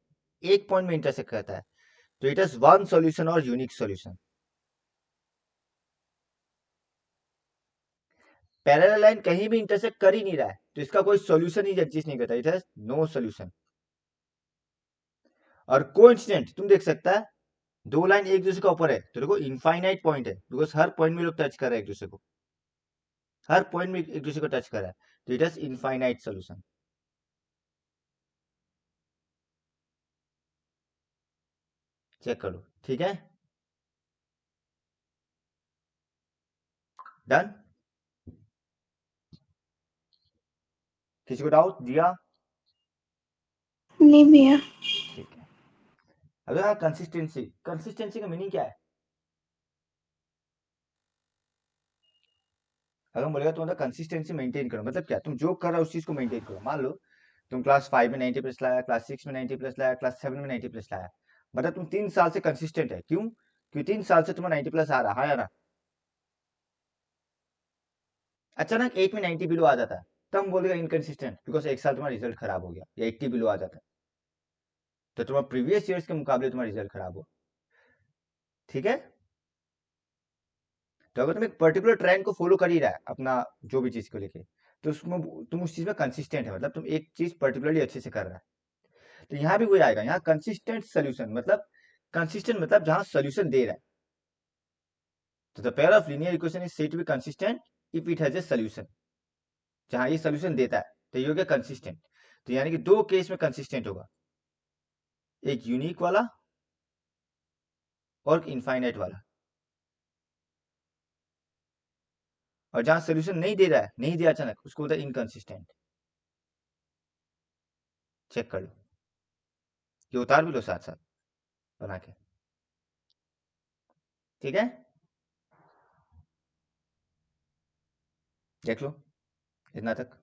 एक पॉइंट में इंटरसेक्ट करता है, तो इट इज वन सॉल्यूशन और यूनिक सॉल्यूशन। पैरेलल लाइन कहीं भी इंटरसेक्ट कर ही नहीं रहा है, तो इसका कोई सॉल्यूशन ही एग्जिस्ट नहीं करता, इट हैज नो सॉल्यूशन। और कोइंसिडेंट तुम देख सकता है दो लाइन एक दूसरे के ऊपर है, तो देखो इनफाइनाइट पॉइंट है, बिकॉज हर पॉइंट में लोग टच कर रहे हैं एक दूसरे को, हर पॉइंट में एक दूसरे को टच कर रहा है, तो it has infinite solution. Check करो, ठीक है। डन। किसी को डाउट दिया? नहीं भैया। ठीक है। अगर कंसिस्टेंसी, कंसिस्टेंसी का मीनिंग क्या है? अगर बोलेगा तो मतलब कंसिस्टेंसी मेंटेन करो, मतलब क्या, तुम जो कर रहे हो उस चीज को मेंटेन करो। मान लो तुम क्लास 5 में 90 प्लस लाया, क्लास 6 में 90 प्लस लाया, क्लास 7 में 90 प्लस लाया, मतलब तुम 3 साल से कंसिस्टेंट है। क्यों? क्योंकि 3 साल से तुम्हारा 90 प्लस आ रहा है ना। अचानक 8 में 90 बिलो आ जाता है, तब हम बोलेगा इनकंसिस्टेंट, बिकॉज एक साल तुम्हारा रिजल्ट खराब हो गया या 80 बिलो आ जाता है, तो तुम्हारा प्रीवियस ईयर्स के मुकाबले तुम्हारा रिजल्ट खराब हो, ठीक है। तो अगर तुम एक पर्टिकुलर ट्रेंड को फॉलो कर ही रहा है अपना जो भी चीज को लेके, तो उसमें तुम उस चीज में कंसिस्टेंट है, मतलब तुम एक चीज पर्टिकुलरली अच्छे से कर रहा है। तो यहाँ भी वही आएगा, यहाँ कंसिस्टेंट सोल्यूशन मतलब, कंसिस्टेंट मतलब जहां सोल्यूशन दे रहा है। तो the pair of linear equation is said to be consistent if it has a solution. जहां ये सोल्यूशन देता है तो ये हो गया कंसिस्टेंट। तो यानी कि दो केस में कंसिस्टेंट होगा, एक यूनिक वाला और इनफाइनाइट वाला। और जहां सोल्यूशन नहीं दे रहा है, नहीं दिया अचानक, उसको बोलता है इनकंसिस्टेंट। चेक कर लो, ये उतार भी लो साथ साथ बना के, ठीक है। देख लो इतना तक।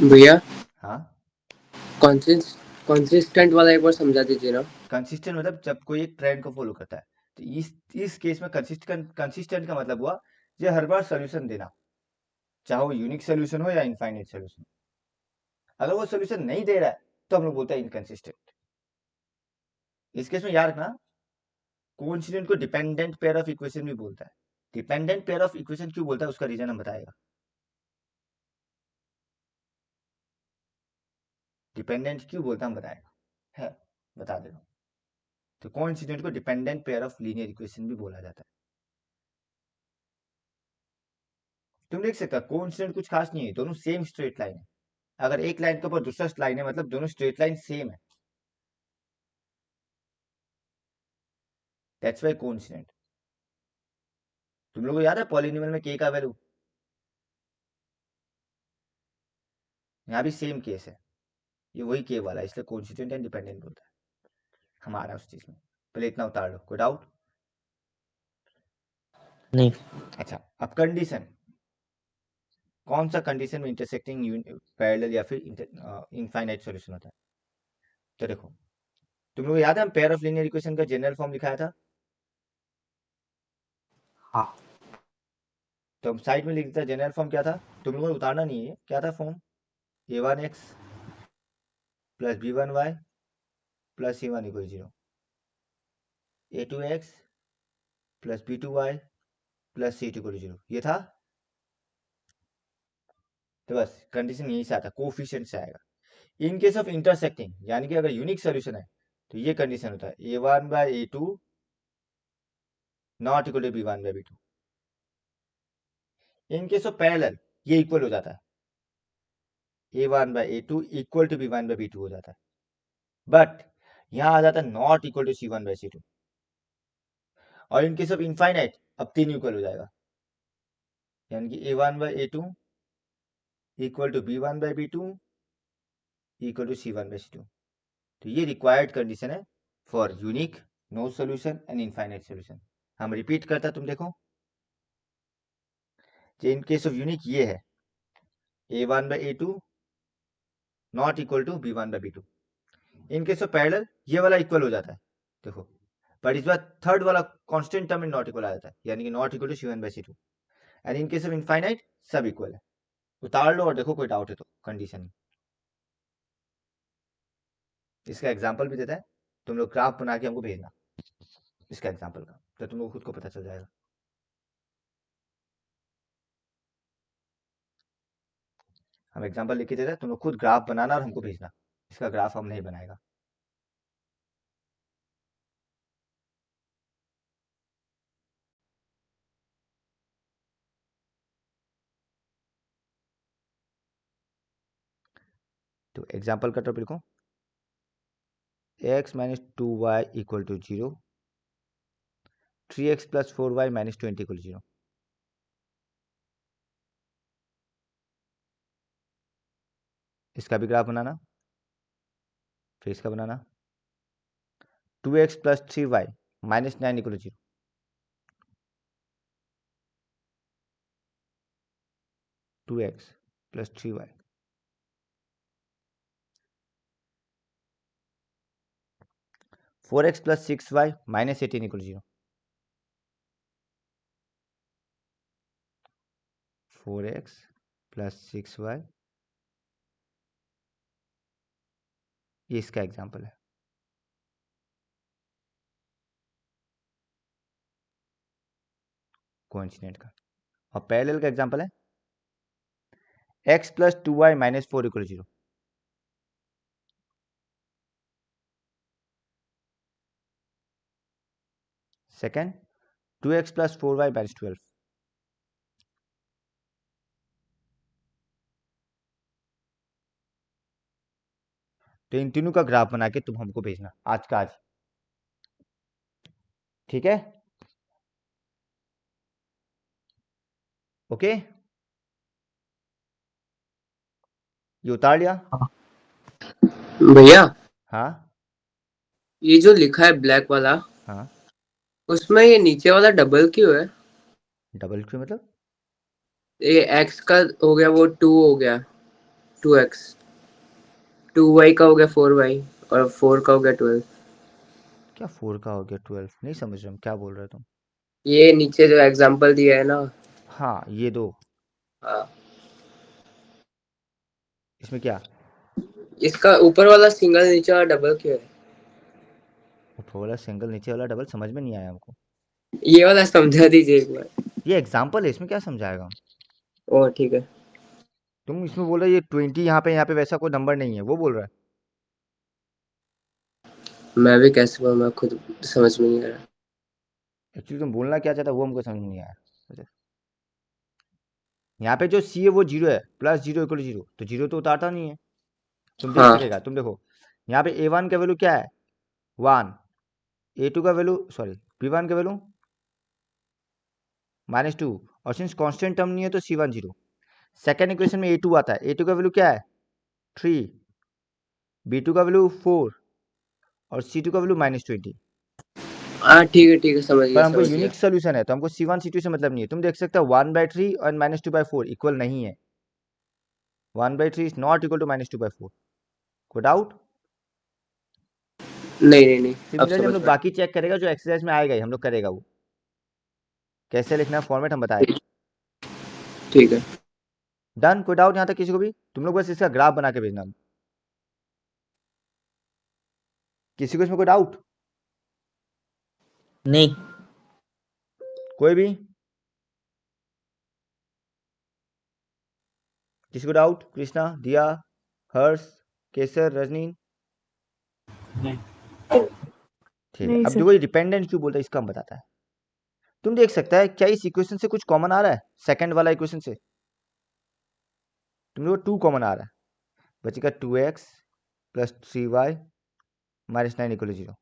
भैया हाँ, कंसिस्टेंट वाला एक बार समझा दीजिए ना। कंसिस्टेंट मतलब जब कोई एक ट्रेंड को फॉलो करता है, तो इस केस में कंसिस्टेंट का मतलब हुआ ये हर बार सोल्यूशन देना, चाहे वो यूनिक सोल्यूशन हो या इनफाइनाइट सोल्यूशन। अगर वो सोल्यूशन नहीं दे रहा है तो हम लोग बोलते हैं इनकंसिस्टेंट। इस केस में याद रखना, कोइंसिडेंट को डिपेंडेंट पेयर ऑफ इक्वेशन भी बोलता है। डिपेंडेंट पेयर ऑफ इक्वेशन क्यों बोलता है उसका रीजन हम बताएगा। डिपेंडेंट क्यों बोलता है हम बताएगा, है बता दे रहा हूं। तो कोइंसिडेंट को dependent pair of linear equation भी बोला जाता है। तुम देख सकते हो कोइंसिडेंट कुछ खास नहीं है, दोनों सेम स्ट्रेट लाइन है। अगर एक लाइन के ऊपर दूसरा लाइन है मतलब दोनों स्ट्रेट लाइन सेम है, दैट्स वाई कोइंसिडेंट। तुम लोगों को याद है पॉलिनोमियल में के का वैल्यू, यहाँ भी सेम केस है, ये वही के वाला है, इसलिए कोइंसिडेंट एंड डिपेंडेंट बोलता है हमारा उस चीज में। पहले इतना उतार लो, कोई डाउट? नहीं। अच्छा, अब कंडीशन, कौन सा कंडीशन में इंटरसेक्टिंग पैरेलल या फिर इनफाइनाइट सॉल्यूशन होता है? तो देखो, तुम लोगों को याद है हम पेयर ऑफ लीनियर इक्वेशन का जनरल फॉर्म लिखाया था, हाँ तो हम साइड में लिख देता जनरल फॉर्म क्या था, तुम लोगों को उतारना नहीं है, क्या था form, a1x plus b1y plus c1 equal 0, a2x plus b2y plus c2 equal 0, ये था। तो बस कंडीशन यही से आता, कोफिशिएंट से आएगा। इन केस ऑफ इंटरसेक्टिंग यानी कि अगर यूनिक सोल्यूशन है तो ये कंडीशन होता है a1/a2 not equal to b1/b2। In case of parallel ये इक्वल हो जाता है a1/a2 इक्वल टू b1/b2 हो जाता है, बट यहां आ जाता है नॉट इक्वल टू c1/c2। और इन केस ऑफ इनफाइनाइट अब तीन इक्वल हो जाएगा, यानी कि a1/a2 equal to b1/b2 equal to c1/c2। तो ये रिक्वायर्ड कंडीशन है for unique, no solution and infinite solution. हम रिपीट करता, तुम देखो कि इन केस ऑफ यूनिक ये है a1/a2 not equal to b1/b2। In case of parallel ये वाला इक्वल हो जाता है, देखो, पर इस बार थर्ड वाला कांस्टेंट टर्म में नॉट इक्वल आ जाता है, यानी कि not equal to c1/c2। And in case of infinite सब इक्वल है। उतार लो और देखो कोई डाउट है तो कंडीशन। इसका एग्जाम्पल भी देता है, तुम लोग ग्राफ बना के हमको भेजना इसका एग्जाम्पल का, तो तुम लोग खुद को पता चल जाएगा। हम एग्जाम्पल लिख के देते हैं, तुम लोग खुद ग्राफ बनाना और हमको भेजना। इसका ग्राफ हम नहीं बनाएगा। तो एग्जाम्पल का टॉपिक लिखो, x minus 2y equal to 0, 3x plus 4y minus 20 equal 0। इसका भी ग्राफ बनाना, फिर इसका बनाना, 2x plus 3y minus 9 equal 0। Two x plus 3y, 4x plus 6y minus 18 equal 0। 4x plus 6y, ये इसका एग्जाम्पल है। कोइंसिडेंट का। और पैरेलल का एग्जाम्पल है x plus 2y minus 4 equal 0। Second, 2x plus 4y minus 12। तो इन तीनों का ग्राफ बना के तुम हमको भेजना आज का आज, ठीक है? ओके, ये उतार लिया? भैया हाँ ये जो लिखा है ब्लैक वाला, हाँ। उसमें ये नीचे वाला डबल क्यों है? डबल क्यों मतलब? ये x का हो गया वो 2 हो गया 2x, 2y का हो गया 4y और 4 का हो गया 12। क्या 4 का हो गया 12? नहीं समझ रहा हूँ क्या बोल रहे हो तुम। ये नीचे जो एग्जांपल दिया है ना, हाँ ये दो, हाँ, इसमें क्या? इसका ऊपर वाला सिंगल नीचे वाला डबल क्यों है? ऊपर वाला सिंगल नीचे वाला डबल समझ में नहीं आया हमको। ये वाला समझा दीजिए एक बार। ये एग्जाम्पल है, इसमें क्या समझाएगा हम? ओ ठीक है। तुम इसमें बोल रहे ये 20 यहाँ पे वैसा कोई नंबर नहीं है, वो बोल रहा है। मैं भी कैसे बोलूं, मैं खुद समझ में नहीं आ रहा। एक्चुअली तुम बोलना क्या चाहता है वो हमको समझ में नहीं आया। यहाँ पे जो सी है वो 0 है, प्लस 0 इक्वल 0, तो 0 तो उतारता नहीं है। तुम देख हाँ सकेगा, तुम देखो यहाँ पे a1 का वैल्यू क्या है 1, a2 का वैल्यू सॉरी b1 का वैल्यू -2, और सिंस कांस्टेंट टर्म नहीं है तो c1 0। सेकेंड इक्वेशन में a2 आता है, a2 का वैल्यू क्या है 3, b2 का वैल्यू 4 और c2 का वैल्यू -20। हाँ ठीक है समझ पर गया हमको समझ गया। यूनिक सोल्यूशन है तो हमको c1 c2 से मतलब नहीं है। तुम देख सकते हो 1/3 और -2/4 इक्वल नहीं है। 1/3 इज नॉट इक्वल टू -2/4। कोई डाउट? नहीं अब सिमिलरली हम समझ लोग में बाकी चेक करेगा, जो एक्सरसाइज में आएगा ही हम लोग करेगा, वो कैसे लिखना फॉर्मेट हम बताएगा। ठीक है। डन? कोई डाउट यहाँ तक किसी को भी? तुम लोग बस इसका ग्राफ बना के भेजना। किसी को इसमें कोई डाउट? नहीं। कोई भी? किसी को डाउट? कृष्णा, दिया, हर्ष, केसर, रजनी? नहीं। ठीक है। अब देखो ये डिपेंडेंट क्यों बोलता है इसका हम बताता है। तुम देख सकता है क्या इस इक्वेशन से कुछ कॉमन आ रहा है? सेकंड वाला इक्वेशन से तुम लोग 2 कॉमन आ रहा है, बचेगा 2x plus 3y minus 9 equal 0।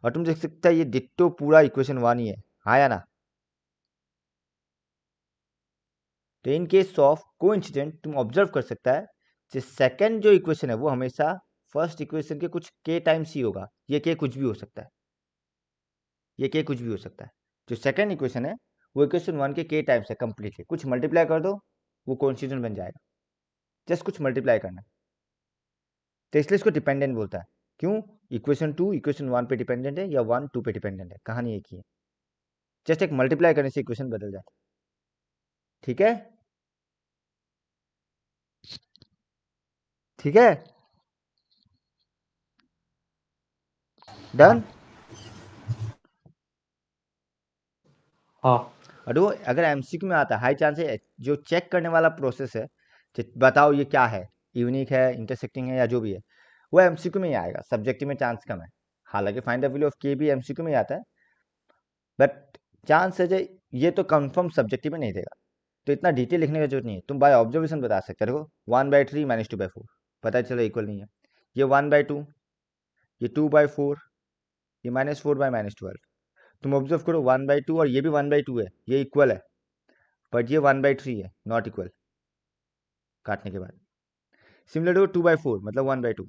और तुम देख सकता है ये डिट्टो पूरा इक्वेशन 1 ही है, हाँ या ना? तो इन केस ऑफ कोइंसिडेंट तुम ऑब्जर्व कर सकता है जो सेकंड जो इक्वेशन है वो हमेशा फर्स्ट इक्वेशन के कुछ के टाइम्स ही होगा। ये के कुछ भी हो सकता है, ये के कुछ भी हो सकता है। जो सेकंड इक्वेशन है वो इक्वेशन 1 के टाइम्स है कंप्लीटली। कुछ मल्टीप्लाई कर दो वो कोइंसिडेंट बन जाएगा, जस्ट कुछ मल्टीप्लाई करना। तो इसलिए इसको डिपेंडेंट बोलता है। क्यों? इक्वेशन 2 इक्वेशन 1 पे डिपेंडेंट है या 1 2 पे डिपेंडेंट है, कहानी एक ही है। जस्ट एक मल्टीप्लाई करने से इक्वेशन बदल जाता है। ठीक है, ठीक है, डन। हाँ और वो अगर एमसीक्यू में आता है हाई चांस है जो चेक करने वाला प्रोसेस है कि बताओ ये क्या है, यूनिक है, इंटरसेक्टिंग है या जो भी है, वो एमसीक्यू में ही आएगा। सब्जेक्टिव में चांस कम है। हालांकि फाइंड द वैल्यू ऑफ के भी एमसीक्यू में ही आता है, बट चांस है जो ये तो कंफर्म सब्जेक्टिव में नहीं देगा। तो इतना डिटेल लिखने की जरूरत नहीं है, तुम बाय ऑब्जर्वेशन बता सकते हो। 1/3 -2/4 पता चला इक्वल नहीं है। ये 1/2, ये 2/4, ये -4/-12। तुम ऑब्जर्व करो 1/2 और ये भी 1/2 है, ये इक्वल है, बट ये 1/3 है, नॉट इक्वल काटने के बाद। सिमिलर टू 2/4 मतलब 1/2,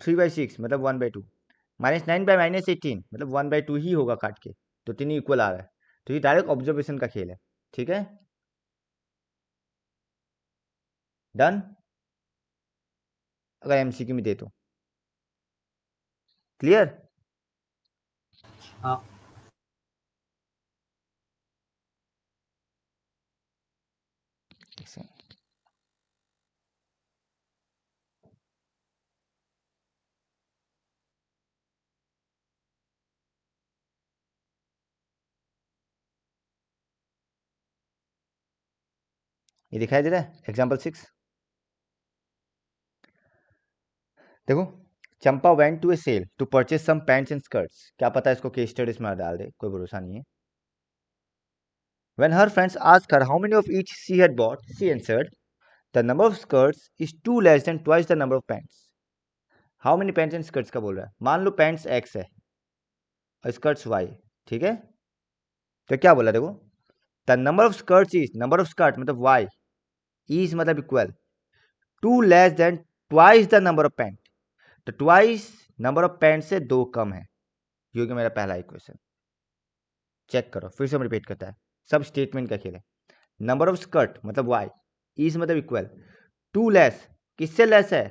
3/6 मतलब 1/2, -9/-18 मतलब 1/2 ही होगा काट के। तो तीनों इक्वल आ रहा है। तो ये डायरेक्ट ऑब्जर्वेशन का खेल है। ठीक है, डन। अगर एमसीक्यू में दे तो क्लियर। हाँ ये दिखाई दे रहा है एग्जाम्पल 6। देखो, Champa went to a sale to purchase some pants and skirts. क्या पता इसको केस स्टडीज में डाल दे, कोई भरोसा नहीं है। When her friends asked her how many of each she had bought, she answered, the number of skirts is two less than twice the number of pants. How many pants and skirts का बोल रहा है। मान लो पैंट्स x है और स्कर्ट्स y, ठीक है। तो क्या बोला देखो, the number of skirts is, number of skirt मतलब y, इज मतलब equal, two less than twice the number of pant. तो ट्वाइस नंबर ऑफ पैंट से दो कम है। ये हो गया मेरा पहला इक्वेशन। चेक करो, फिर से हम रिपीट करता है, सब स्टेटमेंट का खेल है। नंबर ऑफ स्कर्ट मतलब y, इज मतलब इक्वल, टू लेस किससे लेस है,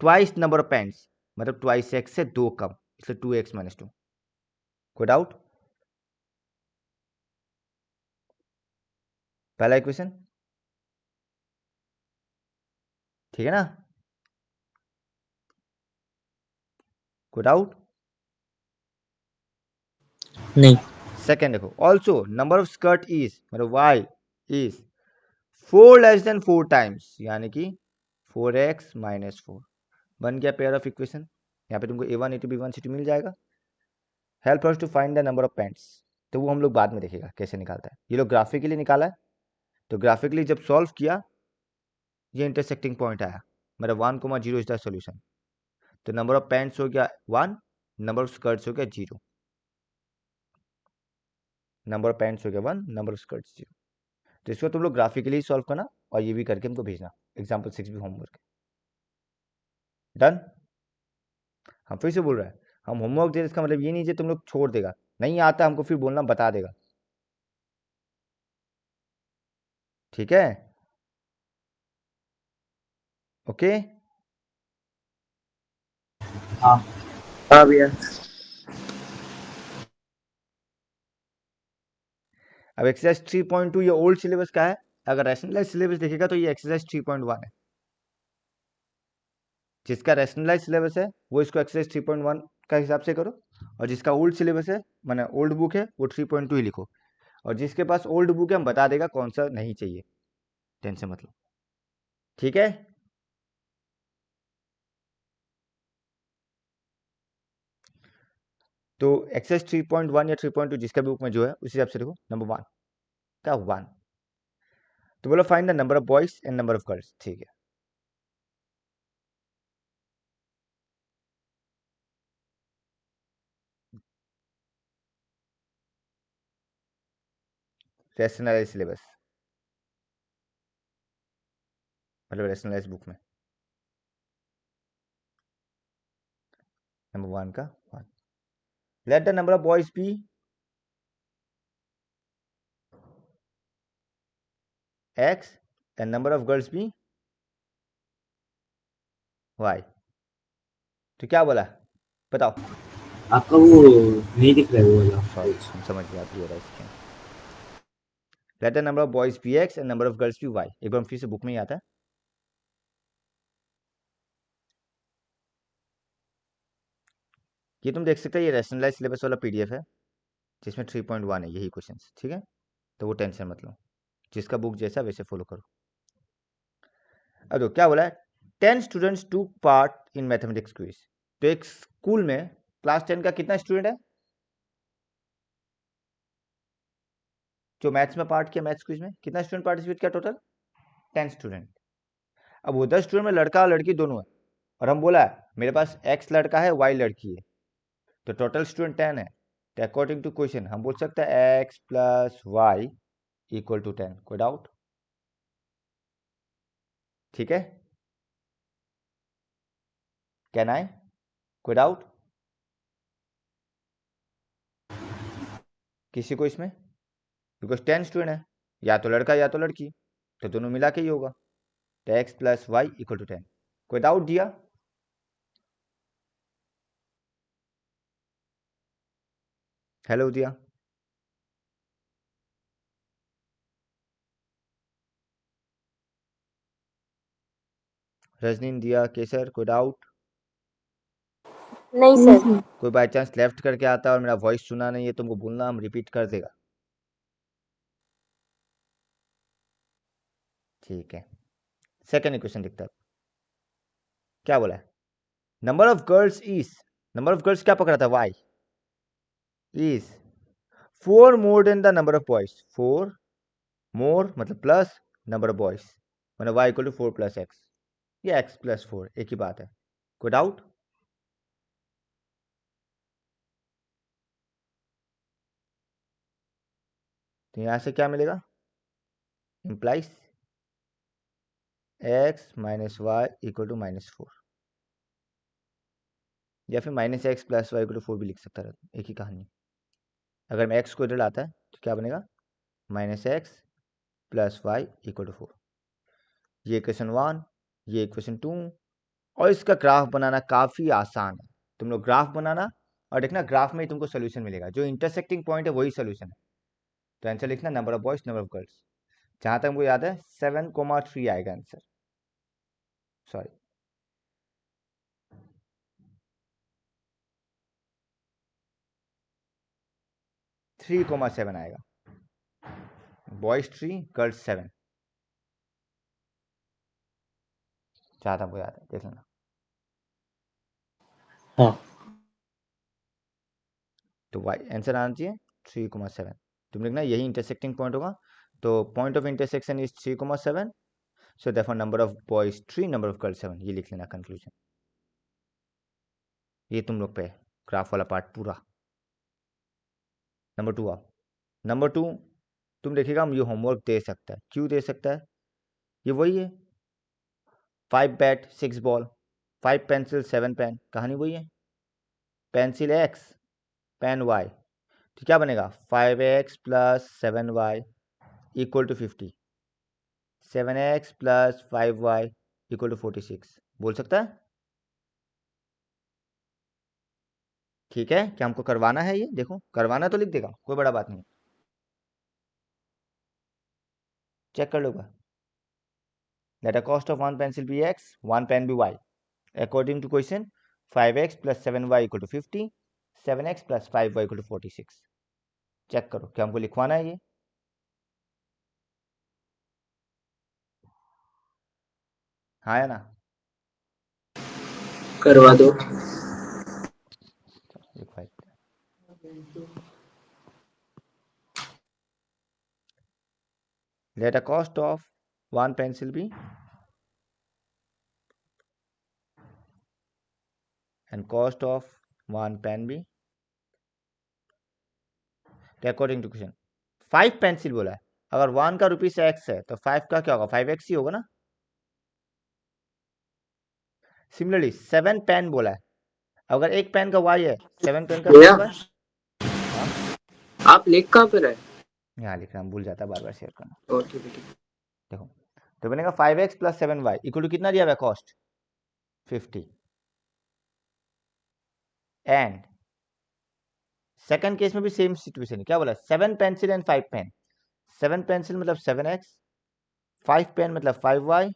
ट्वाइस नंबर ऑफ पैंट्स मतलब ट्वाइस एक्स से दो कम, इसलिए 2x-2। कोई डाउट? पहला इक्वेशन ठीक है ना, कोई डाउट? नहीं सेकेंड देखो, also number of skirt is मतलब y is 4 less than 4 times, यानी कि 4x-4 बन गया पेयर ऑफ इक्वेशन। यहाँ पे तुमको a1 a2 b1 c2 मिल जाएगा। Help us to find the number of pants, तो वो हम लोग बाद में देखेगा कैसे निकालता है। ये लोग ग्राफिकली निकाला है, तो ग्राफिकली जब सॉल्व किया ये इंटरसेक्टिंग पॉइंट आया, मेरा 1,0 इज द सोल्यूशन। तो नंबर ऑफ पैंट्स हो गया 1, नंबर ऑफ स्कर्ट्स हो गया 0। नंबर ऑफ पैंट्स हो गया 1, नंबर ऑफ स्कर्ट्स 0। तो इसको तुम लोग ग्राफिकली सॉल्व करना और ये भी करके हमको भेजना। एग्जाम्पल 6 भी होमवर्क डन। हम फिर से बोल रहे हैं, हम होमवर्क दे, इसका मतलब ये नहीं है तुम लोग छोड़ देगा, नहीं आता हमको फिर बोलना बता देगा। ठीक है, ओके। हाँ हाँ भैया। अब एक्सरसाइज 3.2 ये ओल्ड सिलेबस का है। अगर रैशनलाइज सिलेबस देखेगा तो ये एक्सरसाइज 3.1 है। जिसका रैशनलाइज सिलेबस है वो इसको एक्सरसाइज 3.1 का हिसाब से करो, और जिसका ओल्ड सिलेबस है माने ओल्ड बुक है वो 3.2 ही लिखो। और जिसके पास ओल्ड बुक है हम बता देगा कौन सा नहीं चाहिए, टेंशन मतलब। ठीक है, तो एक्सरसाइज 3.1 या 3.2 जिसका भी बुक में जो है उस हिसाब से देखो। नंबर 1 क्या 1, तो बोलो find the number of boys and number of girls. ठीक है, रैशनलाइज सिलेबस मतलब रेशनलाइज बुक में। नंबर 1 का 1। Let the number of boys be x and number of girls be y। तो क्या बोला बताओ। आपका वो नहीं दिख रहा है वो वाला सॉरी पेज। हम समझ गया, आप ये रहा इसके। Let the number of boys be x and number of girls be y। एक बार फिर से बुक में ही आता है। ये तुम देख सकते हो, ये रैशनलाइज सिलेबस वाला पीडीएफ है जिसमें 3.1 है यही क्वेश्चन, ठीक है। तो वो टेंशन मत लो, जिसका बुक जैसा वैसे फॉलो करो। अब तो क्या बोला है, 10 students took part in mathematics quiz. तो एक स्कूल में क्लास 10 का कितना स्टूडेंट है जो मैथ्स में पार्ट किया, मैथ्स क्विज में कितना स्टूडेंट पार्टिसिपेट किया टोटल? 10 स्टूडेंट। अब वो 10 स्टूडेंट में लड़का और लड़की दोनों है, और हम बोला है मेरे पास x लड़का है y लड़की है, तो टोटल स्टूडेंट 10 है। तो अकॉर्डिंग टू क्वेश्चन हम बोल सकते हैं x plus y equal to 10। कोई डाउट? ठीक है, कैन आई? कोई डाउट किसी को इसमें? बिकॉज 10 स्टूडेंट है, या तो लड़का या तो लड़की, तो दोनों मिला के ही होगा। तो x plus y equal to 10। कोई डाउट दिया? हेलो दिया, रजनी दिया, केसर, कोई डाउट? नहीं सर। कोई बाई चांस लेफ्ट करके आता है और मेरा वॉइस सुना नहीं है, तुमको बोलना, हम रिपीट कर देगा। ठीक है, सेकेंड इक्वेशन दिखता है। क्या बोला है, number of girls is, number of girls क्या पकड़ा था, y is 4 more than the number of boys. 4 मोर मतलब प्लस नंबर ऑफ बॉयज, मतलब y equal to 4 plus x, ये एक्स प्लस 4 एक ही बात है। कोई डाउट? तो यहां से क्या मिलेगा, implies x minus y equal to -4, या फिर minus x plus y equal to 4 भी लिख सकता है, एक ही कहानी। अगर मैं एक्स को इधर लाता है तो क्या बनेगा, minus x plus y equal to 4। ये इक्वेशन 1, ये इक्वेशन 2। और इसका ग्राफ बनाना काफ़ी आसान है। तुम लोग ग्राफ बनाना और देखना ग्राफ में ही तुमको सोल्यूशन मिलेगा, जो इंटरसेक्टिंग पॉइंट है वही सोल्यूशन है। तो आंसर लिखना number of boys number of girls, जहां तक मुझे याद है 7,3 आएगा आंसर, सॉरी 3,7 आएगा। बॉयज 3 गर्ल्स 7, जहां तक मुझे याद है, देख लेना। हाँ तो वाई आंसर आना चाहिए 3,7। तुम लिखना यही इंटरसेक्टिंग पॉइंट होगा, तो point of intersection is 3,7, so therefore number of boys 3 number of girls 7, ये लिख लेना कंक्लूजन। ये तुम लोग पे ग्राफ वाला पार्ट पूरा। नंबर 2 आओ। नंबर 2 तुम देखिएगा, हम ये होमवर्क दे सकता है, क्यों दे सकता है, ये वही है 5 बैट 6 बॉल, 5 पेंसिल 7 पेन, कहानी वही है। पेंसिल x पेन y, तो क्या बनेगा 5x plus 7y equal to 50, 7x plus 5y equal to 46। बोल सकता है? ठीक है, क्या हमको करवाना है ये, देखो करवाना तो लिख देगा, कोई बड़ा बात नहीं, चेक कर लो। Let a cost of 1 pencil be x, 1 pen be y। According to question 5x plus 7y equal to 50, 7x plus 5y equal to 46। Check करो क्या हमको लिखवाना है ये। हाँ या ना? करवा दो। लिखवाई। Let a cost of 1 pencil be and cost of 1 pen B according to question. 5 pencil बोला है, अगर 1 का रुपीज एक्स है तो 5 का क्या होगा, 5x ही होगा ना। सिमिलरली 7 पेन बोला है, अगर एक पेन का y है 7 पेन का भैया 7y। हाँ आप लिख कहाँ पे रहे? यहाँ लिख रहा हूँ, भूल जाता बार बार शेयर करना। ओ ठीक है ठीक है। देखो तो बनेगा 5x plus 7y equal to कितना दिया हुआ है कॉस्ट 50। एंड सेकंड केस में भी सेम सिचुएशन है, क्या बोला 7 पेंसिल एंड 5 पेन। 7 पेंसिल मतलब 7x, 5 पेन मतलब 5y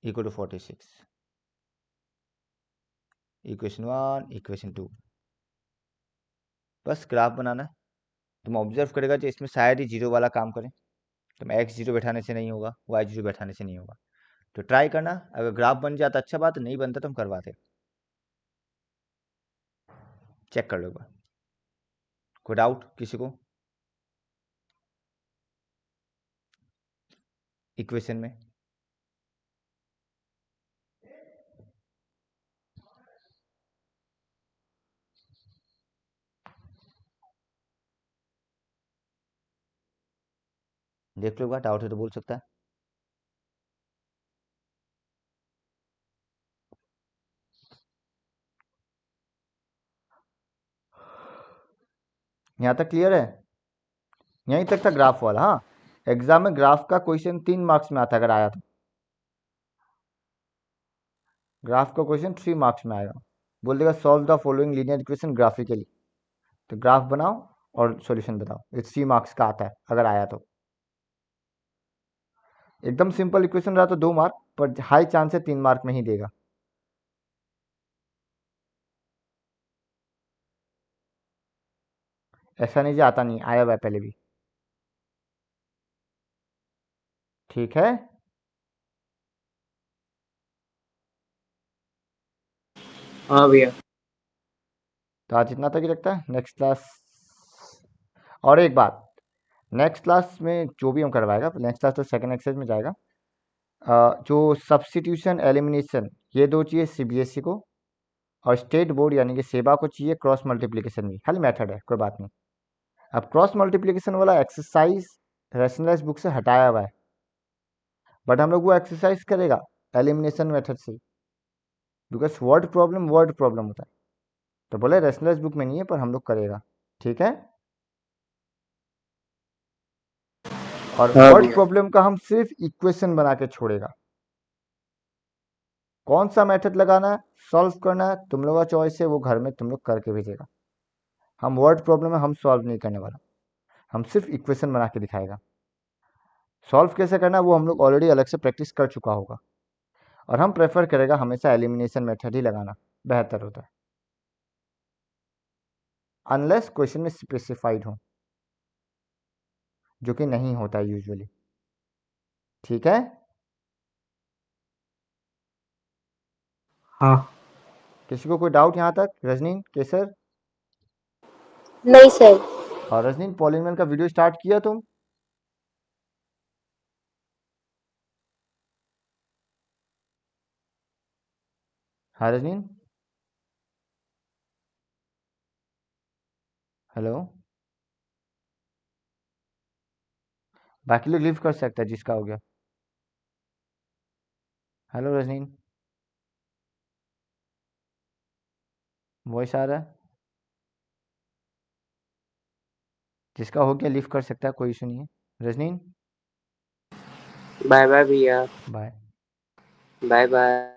equal to 46। Equation 1 equation 2, बस ग्राफ बनाना है। तुम ऑब्जर्व करेगा जो इसमें शायद ही जीरो वाला काम करें, तुम x जीरो बैठाने से नहीं होगा, y जीरो बैठाने से नहीं होगा, तो ट्राई करना। अगर ग्राफ बन जाता अच्छा बात, नहीं बनता तो हम करवाते। चेक कर लो एक बार, कोई डाउट किसी को इक्वेशन में? देख लो एक बार, डाउट है तो बोल सकता है। यहाँ तक क्लियर है? यहीं तक था ग्राफ वाला। हाँ, एग्जाम में ग्राफ का क्वेश्चन 3 मार्क्स में आता, अगर आया तो ग्राफ का क्वेश्चन 3 मार्क्स में आएगा। बोल देगा solve the following linear equation graphically, तो ग्राफ बनाओ और सॉल्यूशन बताओ, ये 3 मार्क्स का आता है अगर आया तो। एकदम सिंपल इक्वेशन रहा तो 2 मार्क, पर हाई चांस है 3 मार्क में ही देगा। ऐसा नहीं जो आता नहीं, आया हुआ है पहले भी। ठीक है, हाँ भैया। तो आज इतना तक ही रखता है, नेक्स्ट क्लास। और एक बात, नेक्स्ट क्लास में जो भी हम करवाएगा, नेक्स्ट क्लास तो सेकंड एक्सरसाइज में जाएगा। जो सब्स्टिट्यूशन एलिमिनेशन, ये 2 चाहिए सीबीएसई को, और स्टेट बोर्ड यानी कि सेबा को चाहिए क्रॉस मल्टीप्लिकेशन भी। खाली मेथड है, कोई बात नहीं। अब क्रॉस मल्टीप्लिकेशन वाला एक्सरसाइज रैशनलाइज बुक से हटाया हुआ है, बट हम लोग वो एक्सरसाइज करेगा एलिमिनेशन मेथड से, बिकॉज वर्ड प्रॉब्लम होता है। तो बोले रैशनलाइज बुक में नहीं है, पर हम लोग करेगा। ठीक है, और हाँ वर्ड भैया। प्रॉब्लम का हम सिर्फ इक्वेशन बना के छोड़ेगा। कौन सा मेथड लगाना है, सॉल्व करना है, तुम लोग का चॉइस है, वो घर में तुम लोग करके भेजेगा। हम वर्ड प्रॉब्लम है हम सॉल्व नहीं करने वाला, हम सिर्फ इक्वेशन बना के दिखाएगा। सॉल्व कैसे करना है वो हम लोग ऑलरेडी अलग से प्रैक्टिस कर चुका होगा, और हम प्रेफर करेगा हमेशा एलिमिनेशन मेथड ही लगाना बेहतर होता है, अनलेस क्वेश्चन में स्पेसिफाइड हो, जो कि नहीं होता है यूजुअली। ठीक है, हाँ किसी को कोई डाउट यहाँ तक? रजनीन, केसर नहीं सर। और रजनीन, पॉलिनॉमियल का वीडियो स्टार्ट किया तुम? हाँ रजनीन, हेलो। बाकी लोग लिव कर सकता है जिसका हो गया। हेलो रजनीन, वॉइस आ रहा है? जिसका हो गया लिव कर सकता है, कोई इशू नहीं है। रजनीन, बाय बाय भैया। बाय। Bye bye.